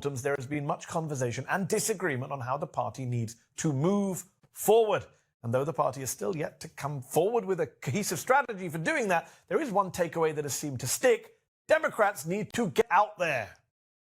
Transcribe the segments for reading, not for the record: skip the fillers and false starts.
autumns, there has been much conversation and disagreement on how the party needs to move forward. And though the party is still yet to come forward with a cohesive strategy for doing that, there is one takeaway that has seemed to stick. Democrats need to get out there.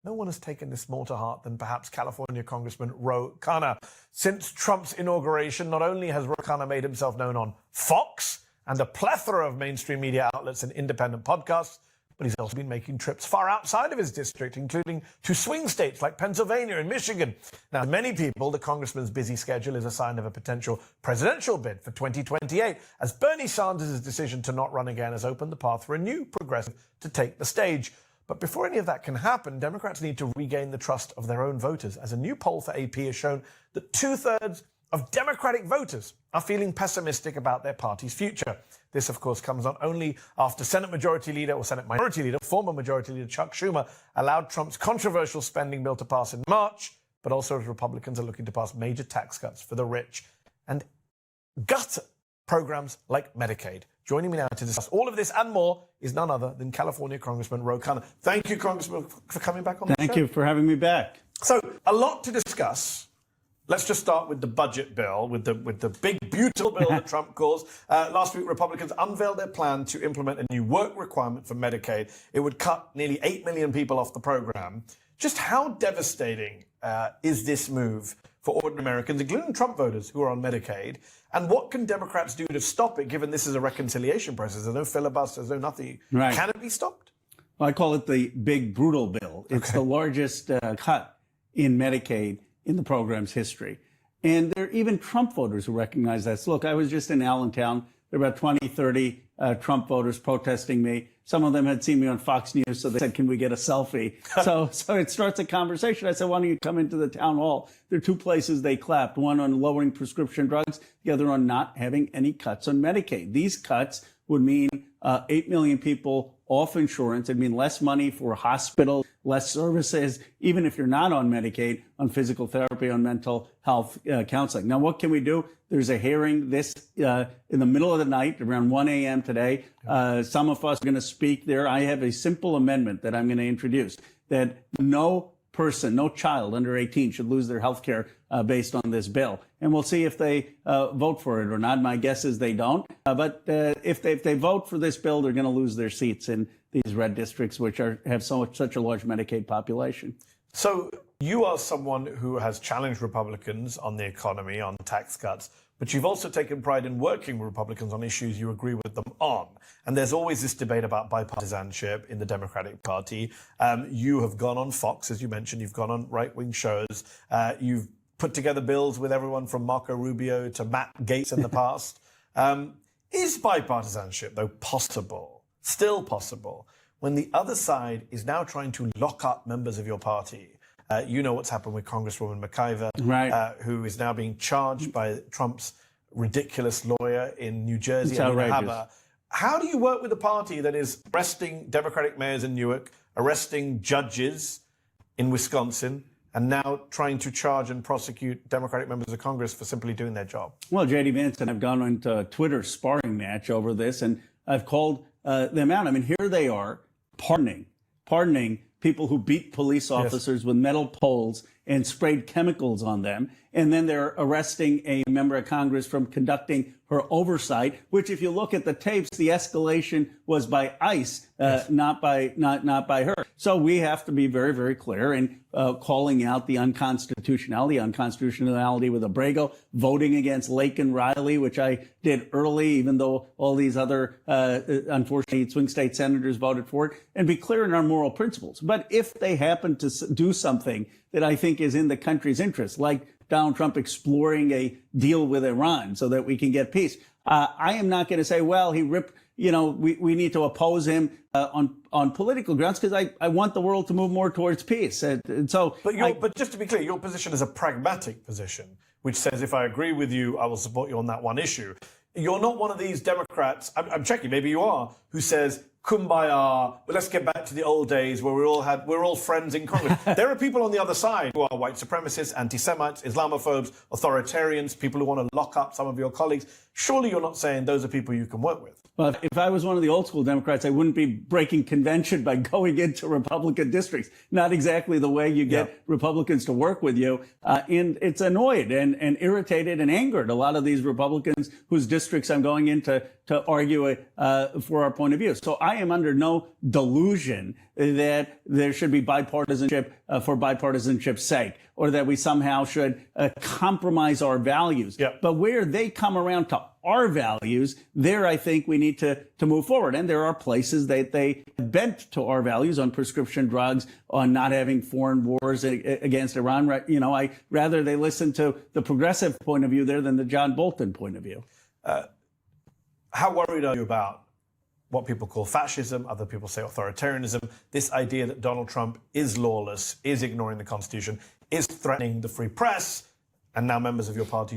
No one has taken this more to heart than perhaps California Congressman Khanna. Since Trump's inauguration, not only has Khanna made himself known on Fox and a plethora of mainstream media outlets and independent podcasts, but he's also been making trips far outside of his district, including to swing states like Pennsylvania and Michigan. Now, to many people, the congressman's busy schedule is a sign of a potential presidential bid for 2028, as Bernie Sanders' decision to not run again has opened the path for a new progressive to take the stage. But before any of that can happen, Democrats need to regain the trust of their own voters, as a new poll for AP has shown that 2/3 of Democratic voters are feeling pessimistic about their party's future. This, of course, comes not only after Senate Minority Leader, former Majority Leader Chuck Schumer, allowed Trump's controversial spending bill to pass in March, but also as Republicans are looking to pass major tax cuts for the rich and gut programs like Medicaid. Joining me now to discuss all of this and more is none other than California Congressman Khanna. Thank you, Congressman, for coming back on the show. Thank you for having me back. So, a lot to discuss. Let's just start with the budget bill, with the big, beautiful bill that Trump calls. Last week, Republicans unveiled their plan to implement a new work requirement for Medicaid. It would cut nearly 8 million people off the program. Just how devastating is this move for ordinary Americans, including Trump voters who are on Medicaid? And what can Democrats do to stop it, given this is a reconciliation process? There's no filibuster, there's no nothing. Right. Can it be stopped? Well, I call it the big, brutal bill. It's the largest cut in Medicaid in the program's history. And there are even Trump voters who recognize this. Look, I was just in Allentown. There were about 20, 30 Trump voters protesting me. Some of them had seen me on Fox News, so they said, can we get a selfie? so it starts a conversation. I said, why don't you come into the town hall? There are two places they clapped, one on lowering prescription drugs, the other on not having any cuts on Medicaid. These cuts would mean 8 million people off insurance. It'd mean less money for hospitals, less services, even if you're not on Medicaid, on physical therapy, on mental health counseling. Now, what can we do? There's a hearing this in the middle of the night, around 1 a.m. today. Some of us are going to speak there. I have a simple amendment that I'm going to introduce, that no person, no child under 18 should lose their health care based on this bill. And we'll see if they vote for it or not. My guess is they don't. But if they vote for this bill, they're going to lose their seats in these red districts, which have such a large Medicaid population. So you are someone who has challenged Republicans on the economy, on tax cuts, but you've also taken pride in working with Republicans on issues you agree with them on. And there's always this debate about bipartisanship in the Democratic Party. You have gone on Fox, as you mentioned. You've gone on right-wing shows. You've put together bills with everyone from Marco Rubio to Matt Gaetz in the past. Is bipartisanship, though, possible, still possible, when the other side is now trying to lock up members of your party? You know what's happened with Congresswoman McIver, right, who is now being charged by Trump's ridiculous lawyer in New Jersey. It's outrageous. How do you work with a party that is arresting Democratic mayors in Newark, arresting judges in Wisconsin, and now trying to charge and prosecute Democratic members of Congress for simply doing their job? Well, J.D. Vance and I've gone into a Twitter sparring match over this, and I've called them out. I mean, here they are pardoning people who beat police officers with metal poles and sprayed chemicals on them. And then they're arresting a member of Congress from conducting her oversight, which, if you look at the tapes, the escalation was by ICE, not by her. So we have to be very, very clear in calling out the unconstitutionality with Abrego, voting against Lake and Riley, which I did early, even though all these other, unfortunately, swing state senators voted for it, and be clear in our moral principles. But if they happen to do something that I think is in the country's interest, like Donald Trump exploring a deal with Iran so that we can get peace, I am not going to say, well, he ripped, we need to oppose him on political grounds, because I want the world to move more towards peace. And so, but just to be clear, your position is a pragmatic position, which says if I agree with you, I will support you on that one issue. You're not one of these Democrats, I'm checking, maybe you are, who says, kumbaya, but let's get back to the old days where we're all friends in Congress. There are people on the other side who are white supremacists, anti-Semites, Islamophobes, authoritarians, people who want to lock up some of your colleagues. surely you're not saying those are people you can work with. Well, if I was one of the old school Democrats, I wouldn't be breaking convention by going into Republican districts. Not exactly the way you get Republicans to work with you. And it's annoyed and irritated and angered a lot of these Republicans whose districts I'm going in to argue for our point of view. So I am under no delusion that there should be bipartisanship for bipartisanship's sake, or that we somehow should compromise our values. But where they come around to our values, there I think we need to move forward. And there are places that they bent to our values on prescription drugs, on not having foreign wars against Iran. You know, I rather they listen to the progressive point of view there than the John Bolton point of view. How worried are you about what people call fascism, other people say authoritarianism, this idea that Donald Trump is lawless, is ignoring the Constitution, is threatening the free press, and now members of your party